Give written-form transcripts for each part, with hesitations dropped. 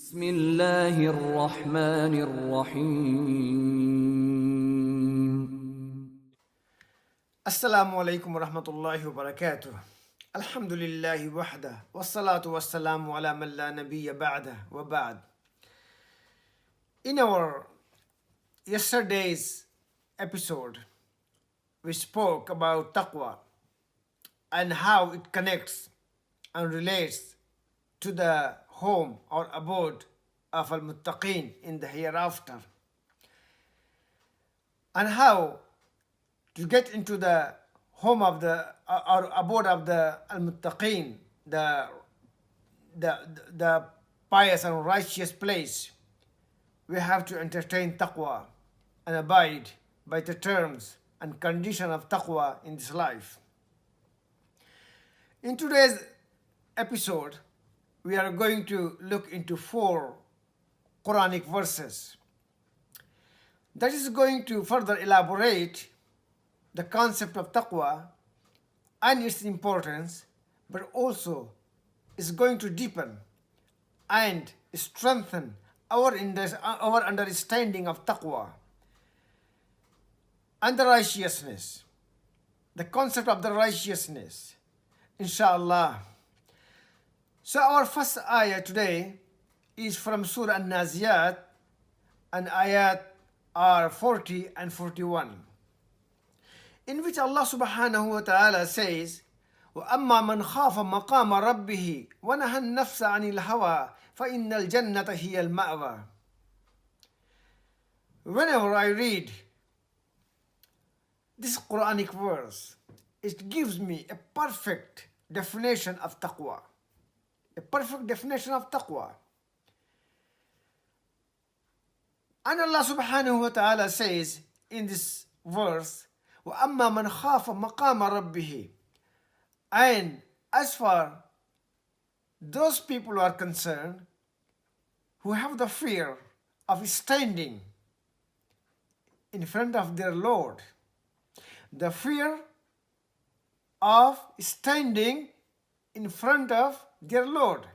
بسم الله الرحمن الرحيم. Assalamu alaikum wa rahmatullahi wa barakatuh. Alhamdulillahi wahda. Wassalatu wassalamu ala man la nabiyya ba'da wa ba'd. In our yesterday's episode, we spoke about taqwa and how it connects and relates to the home or abode of al-muttaqeen in the hereafter, and how to get into the home of the or abode of the al-muttaqeen, the pious and righteous place, we have to entertain taqwa and abide by the terms and condition of taqwa in this life. In today's episode, we are going to look into 4 Quranic verses that is going to further elaborate the concept of taqwa and its importance, but also is going to deepen and strengthen our understanding of taqwa and the righteousness, the concept of the righteousness, inshallah. So our first ayah today is from Surah An-Naziyat, and ayat are 40 and 41, in which Allah subhanahu wa ta'ala says, وَأَمَّا مَنْ خَافَ مَقَامَ رَبِّهِ وَنَهَى النَّفْسَ عَنِ الْهَوَى فَإِنَّ الْجَنَّةَ هِيَ الْمَأْوَى. Whenever I read this Quranic verse, it gives me a perfect definition of taqwa. A perfect definition of taqwa. And Allah subhanahu wa ta'ala says in this verse, وَأَمَّا مَنْ خَافَ مَقَامَ رَبِّهِ. And as far those people who are concerned who have the fear of standing in front of their Lord, the fear of standing in front of their Lord,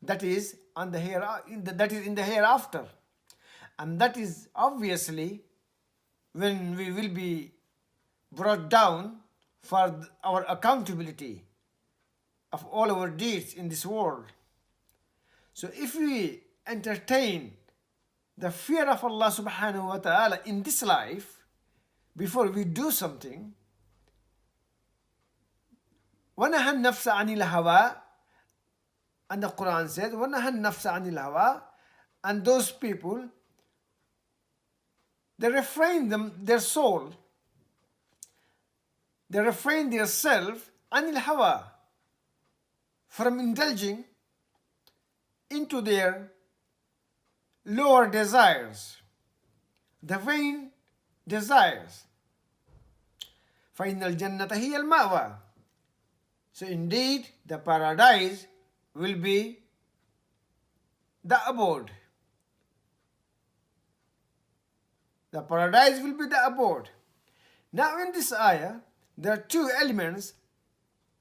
that is in the hereafter, and that is obviously when we will be brought down for our accountability of all our deeds in this world. So if we entertain the fear of Allah subhanahu wa ta'ala in this life before we do something, وَنَهَى النَّفْسَ عَنِ الْهَوَى, and the Quran says وَنَهَى النَّفْسَ عَنِ الْهَوَى, and those people, they refrain their soul, they refrain their self anil hawa, from indulging into their lower desires, the vain desires. فَإِنَّ الْجَنَّةَ هِيَ الْمَأْوَى. So indeed, the paradise will be the abode. The paradise will be the abode. Now in this ayah, there are 2 elements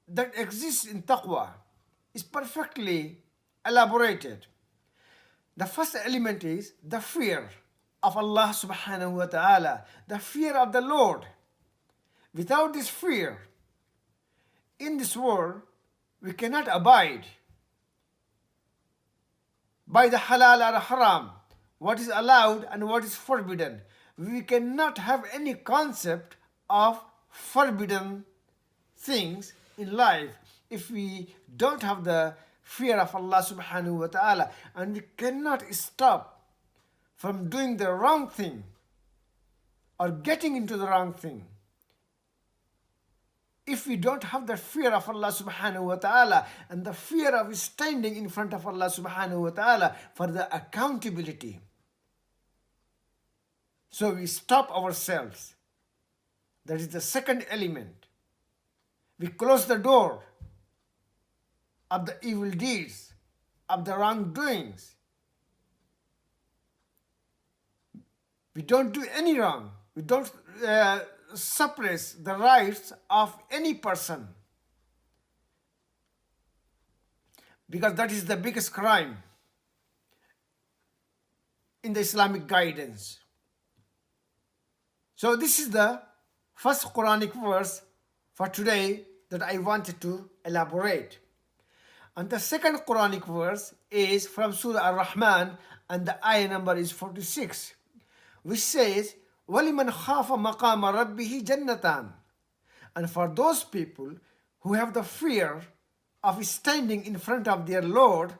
that exist in taqwa. It's perfectly elaborated. The first element is the fear of Allah subhanahu wa ta'ala, the fear of the Lord. Without this fear, in this world, we cannot abide by the halal or haram, what is allowed and what is forbidden. We cannot have any concept of forbidden things in life if we don't have the fear of Allah subhanahu wa ta'ala, and we cannot stop from doing the wrong thing or getting into the wrong thing if we don't have the fear of Allah subhanahu wa ta'ala and the fear of standing in front of Allah subhanahu wa ta'ala for the accountability. So we stop ourselves. That is the second element. We close the door of the evil deeds, of the wrongdoings. We don't do any wrong. We don't suppress the rights of any person, because that is the biggest crime. in the Islamic guidance. So this is the first Quranic verse for today that I wanted to elaborate. And the second Quranic verse is from Surah Ar-Rahman, and the ayah number is 46, which says, وَلِمَنْ خَافَ مَقَامَ رَبِّهِ جَنَّتَانِ. And for those people who have the fear of standing in front of their Lord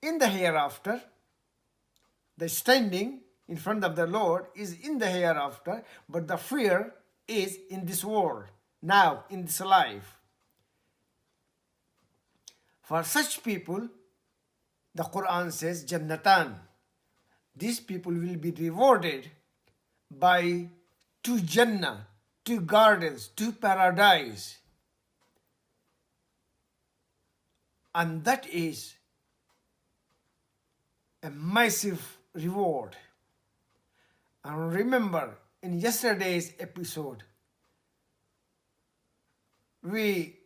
in the hereafter, the standing in front of the Lord is in the hereafter, but the fear is in this world, now, in this life. For such people, the Quran says, Jannatan. These people will be rewarded by two Jannah, two gardens, two paradise. And that is a massive reward. And remember, in yesterday's episode, we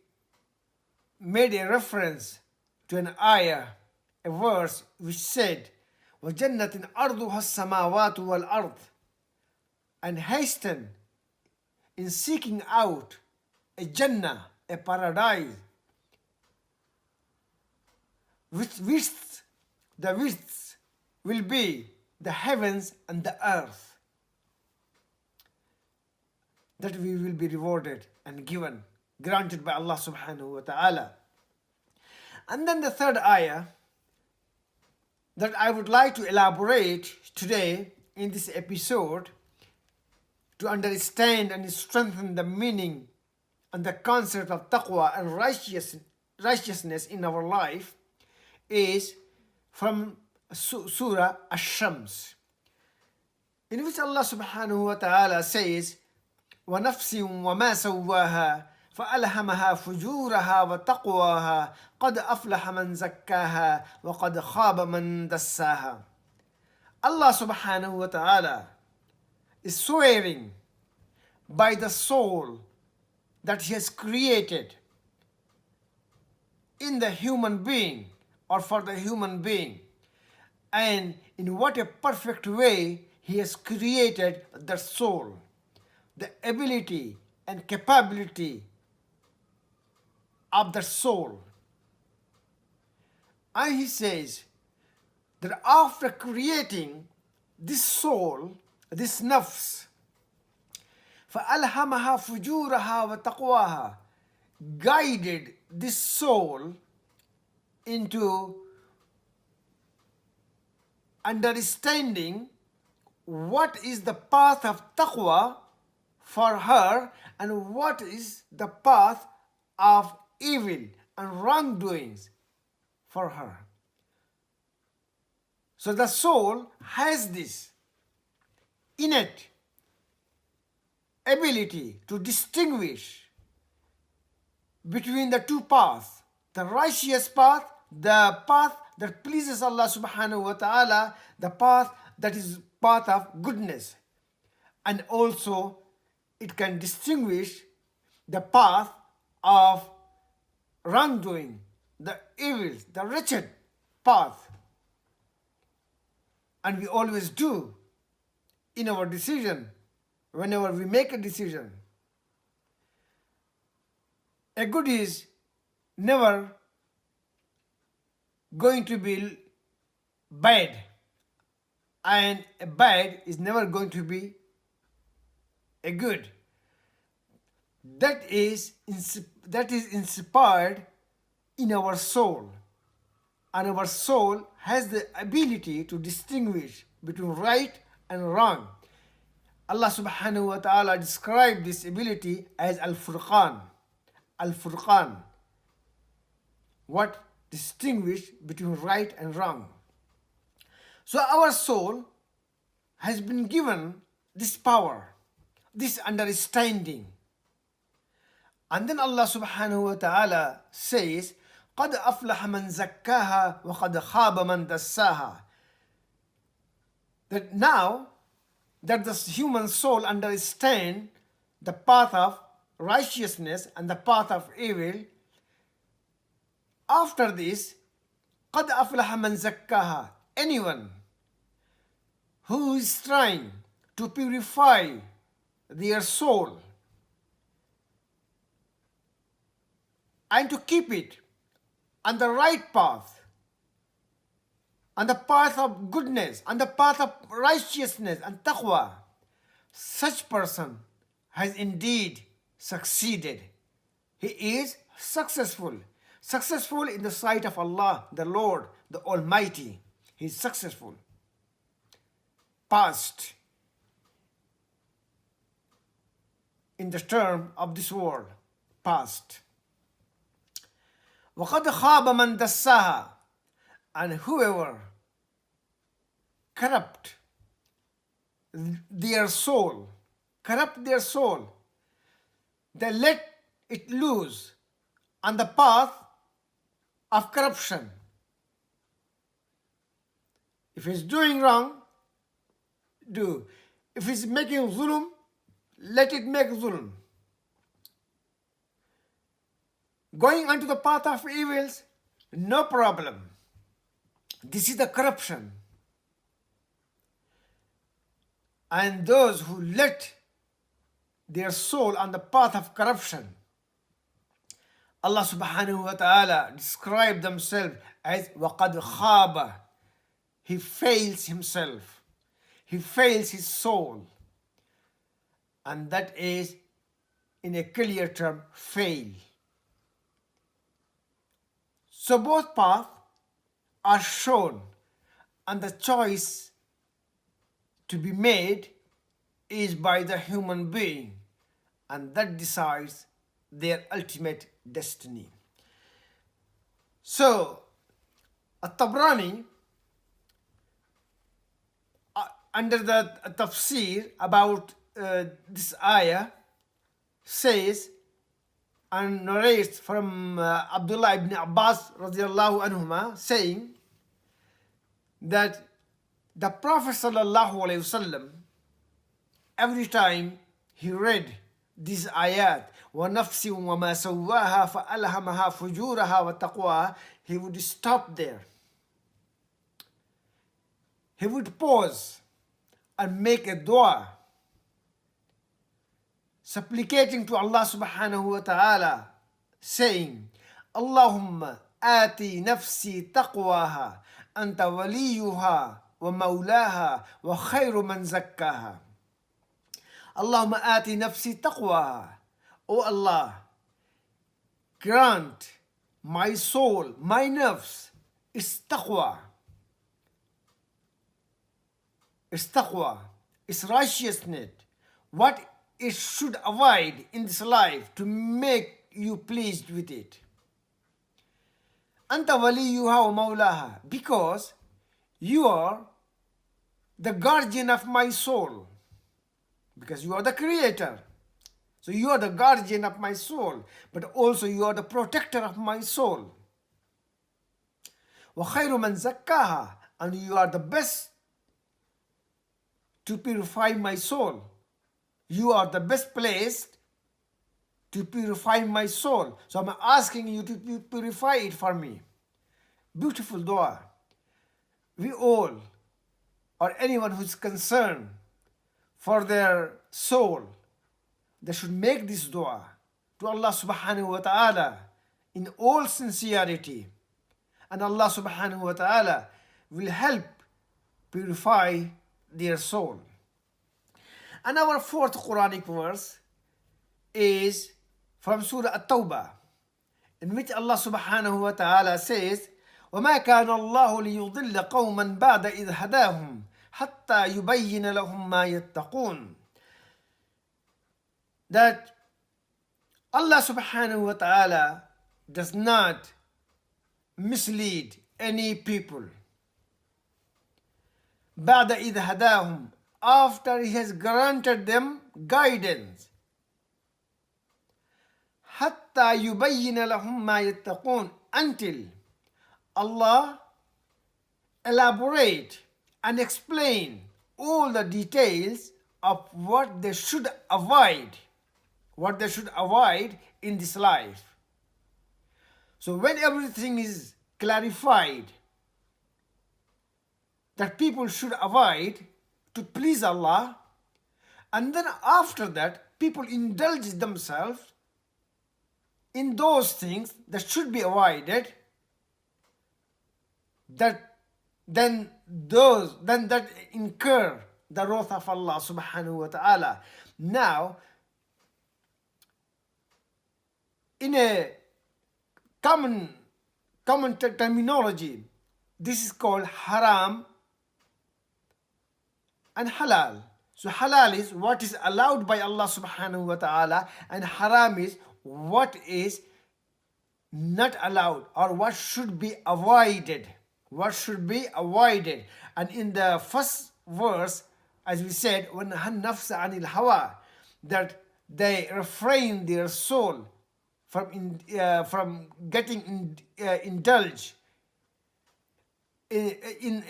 made a reference to an ayah, a verse which said, وَجَنَّةٍ أَرْضُهَا السَّمَاوَاتُ وَالْأَرْضِ, and hasten in seeking out a Jannah, a paradise, which the width will be the heavens and the earth, that we will be rewarded and given, granted by Allah subhanahu wa ta'ala. And then the third ayah that I would like to elaborate today in this episode to understand and strengthen the meaning and the concept of taqwa and righteousness in our life is from Surah Ash-Shams, in which Allah subhanahu wa ta'ala says, وَنَفْسٍ وَمَا سَوَّاهَا فَأَلْهَمَهَا فُجُورَهَا وَتَقْوَاهَا قَدْ أَفْلَحَ مَنْ زَكَّاهَا وَقَدْ خَابَ مَنْ دَسَّاهَا. Allah subhanahu wa ta'ala is swearing by the soul that He has created in the human being or for the human being, and in what a perfect way He has created the soul, the ability and capability of the soul. And He says that after creating this soul, this nafs, فَأَلْهَمَهَا فُجُورَهَا وَتَقْوَاهَا, guided this soul into understanding what is the path of taqwa for her and what is the path of evil and wrongdoings for her. So the soul has this innate ability to distinguish between the two paths, the righteous path, the path that pleases Allah subhanahu wa ta'ala, the path that is path of goodness, and also it can distinguish the path of wrongdoing, the evil, the wretched path. And we always do in our decision, whenever we make a decision. A good is never going to be bad, and a bad is never going to be a good. That is inspired in our soul, and our soul has the ability to distinguish between right and wrong. Allah subhanahu wa ta'ala described this ability as Al-Furqan. Al-Furqan. What distinguish between right and wrong. So our soul has been given this power, this understanding. And then Allah subhanahu wa ta'ala says, قَدْ أَفْلَحَ مَنْ زَكَّاهَا وَقَدْ خَابَ مَنْ دَسَّاهَا. That now that the human soul understand the path of righteousness and the path of evil, after this, قَدْ أَفْلَحَ مَنْ زَكَّاهَا. Anyone who is trying to purify their soul and to keep it on the right path, on the path of goodness, on the path of righteousness and taqwa, such person has indeed succeeded. He is successful. Successful in the sight of Allah, the Lord, the Almighty. He is successful. Past. In the term of this world. Past. وَقَدْ خَابَ مَنْ دَسَّاهَا. And whoever corrupt their soul, they let it loose on the path of corruption. If he's doing wrong, do. If he's making zulm, let it make zulm. Going onto the path of evils, no problem. This is the corruption. And those who let their soul on the path of corruption, Allah subhanahu wa ta'ala described themselves as وَقَدْ خَابَ. He fails himself. He fails his soul. And that is, in a clear term, fail. So both paths are shown, and the choice to be made is by the human being, and that decides their ultimate destiny. So, At-Tabrani, under the tafsir about this ayah, says and narrates from Abdullah ibn Abbas radiallahu anhuma, saying that the Prophet sallallahu alaihi wasallam, every time he read these ayat, وَنَفْسٍ وَمَا سَوَّاهَا فَأَلْهَمَهَا فُجُورَهَا وَتَقْوَاهَا, he would stop there. He would pause and make a dua, supplicating to Allah subhanahu wa ta'ala, saying, Allahumma ati nafsi taqwaha, anta waliyuha wa mawlaha wa khayru man zakkaha. Allahumma ati nafsi taqwaha. O Allah, grant my soul, my nafs, is taqwa. Is taqwa, is righteousness. What it should avoid in this life to make you pleased with it. Anta waliyuha wa mawlaha, because you are the guardian of my soul, because you are the creator. So you are the guardian of my soul, but also you are the protector of my soul. Wa khayru man zakkaha, and you are the best to purify my soul. You are the best placed to purify my soul. So I'm asking you to purify it for me. Beautiful dua. We all, or anyone who's concerned for their soul, they should make this dua to Allah subhanahu wa ta'ala in all sincerity. And Allah subhanahu wa ta'ala will help purify their soul. And our fourth Quranic verse is from Surah At-Tawbah, in which Allah subhanahu wa ta'ala says, وَمَا كَانَ اللَّهُ لِيُضِلَّ قَوْمًا بَعْدَ إِذْ هَدَاهُمْ حَتَّى يُبَيِّنَ لَهُمْ مَا يَتَّقُونَ. That Allah subhanahu wa ta'ala does not mislead any people. بَعْدَ إِذْ هَدَاهُمْ, after He has granted them guidance. حَتَّى يُبَيِّنَ لَهُمْ مَا يَتَّقُونَ, until Allah elaborate and explain all the details of what they should avoid, in this life. So when everything is clarified that people should avoid to please Allah, and then after that people indulge themselves in those things that should be avoided, then that incur the wrath of Allah subhanahu wa ta'ala. Now, in a common terminology, this is called haram and halal. So halal is what is allowed by Allah subhanahu wa ta'ala, and haram is what is not allowed or what should be avoided. And in the first verse, as we said, وَنَهَا النَّفْسَ عَنِ الْهَوَىٰ, that they refrain their soul from getting indulged in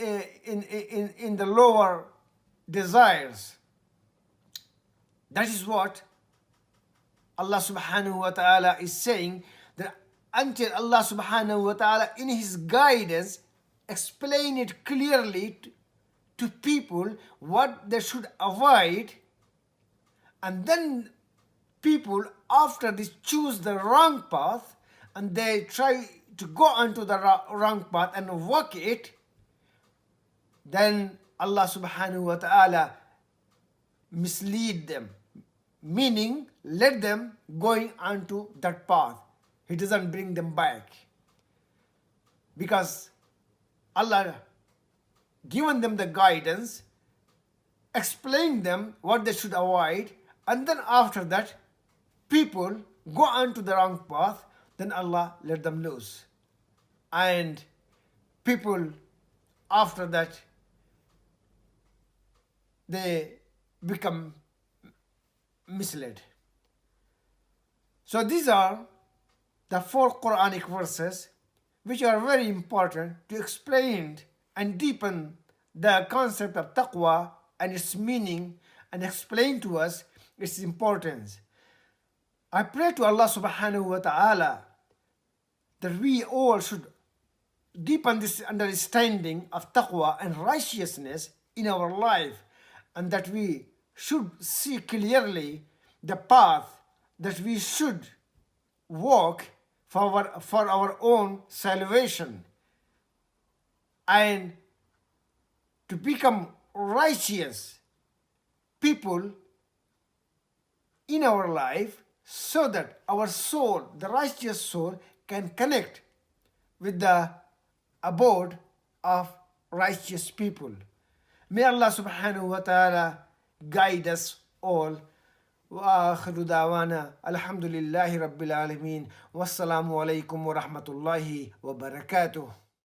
the lower desires. That is what Allah subhanahu wa ta'ala is saying, that until Allah subhanahu wa ta'ala in His guidance explain it clearly to people what they should avoid, and then people after this choose the wrong path and they try to go onto the wrong path and walk it, then Allah subhanahu wa ta'ala mislead them, meaning let them going onto that path. He doesn't bring them back, because Allah given them the guidance, explain them what they should avoid, and then after that people go on to the wrong path, then Allah let them loose, and people after that they become misled. So these are the 4 Quranic verses which are very important to explain and deepen the concept of taqwa and its meaning, and explain to us its importance. I pray to Allah subhanahu wa ta'ala that we all should deepen this understanding of taqwa and righteousness in our life, and that we should see clearly the path that we should walk for our own salvation, and to become righteous people in our life, so that our soul, the righteous soul, can connect with the abode of righteous people. May Allah subhanahu wa ta'ala guide us all. وآخر دعوانا الحمد لله رب العالمين والسلام عليكم ورحمة الله وبركاته.